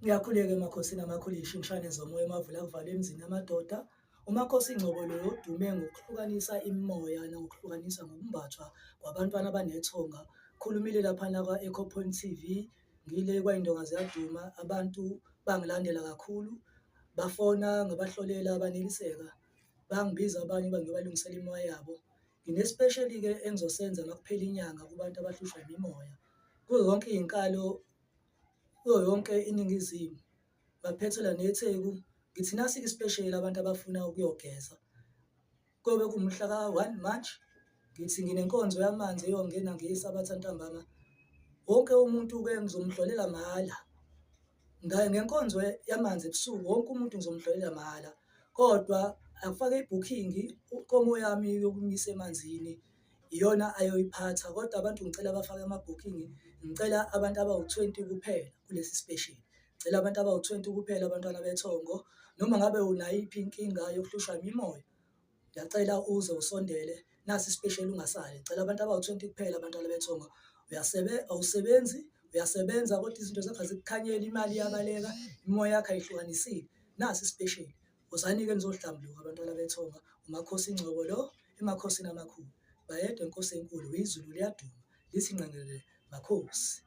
Ngiyakhuleka emakhosini amakhulu ishingishane zomoya emavula kuvalwe emzini yamadoda. UMakhosi Ngcobo udume ngokuhlukanisa imimoya nangokuhlukanisa ngokumbathwa kwabantwana abanethonga. Khulumile laphana kwa-Eco Point TV, ngile kwayintokazi yaduma, abantu bangilandela kakhulu, bafona ngabahlolela baneliseka, bangibiza abanye ngiyobalungisela imimoya yabo. Ngine-special-ke engizosenza makuphela inyanga kubantu abahlushwa imimoya kuzo zonke iy'nkalo, kuyo yonke iNingizimu, baphethela neTheku. Ngithi nasi-ke isipesheli abantu abafuna ukuyogeza, kobe kumhla ka-1 March. Ngithi nginenkonzo yamanzi eyongena ngeSabatha ntambama, wonke umuntu-ke ngizomhlolela mahhala. Ngenkonzo yamanzi ebusuku wonke umuntu ngizomhlolela mahhala, kodwa akufake ibhukhingi ukomo yami yokumisa emanzini iyona ayoyiphatha, kodwa abantu ngicela bafake amabhukhingi. Ngicela abantu abawu-20 kuphela kulesi sipesheli, ngicela abantu abawu-20 kuphela, abantwana bethongo. Noma ngabe unayiphi inkinga yokuhlushwa imimoya, ngiyacela uze usondele, nasi isipesheli ungasali. Ngicela abantu abawu-20 kuphela, abantwana bethongo. Awusebenzi, uyasebenza kodwa izinto zakho azikukhanyeli, imali iyabaleka, imimoya yakho ayihlukanisile. Nasi isipesheli, wozani-ke nizohlambuluka abantwana bethonga. uMakhosi Ngcobo lo, emakhosini amakhulu. Bayede Nkosi enkulu, izulu liyaduma lithi ngqengelele makhosi.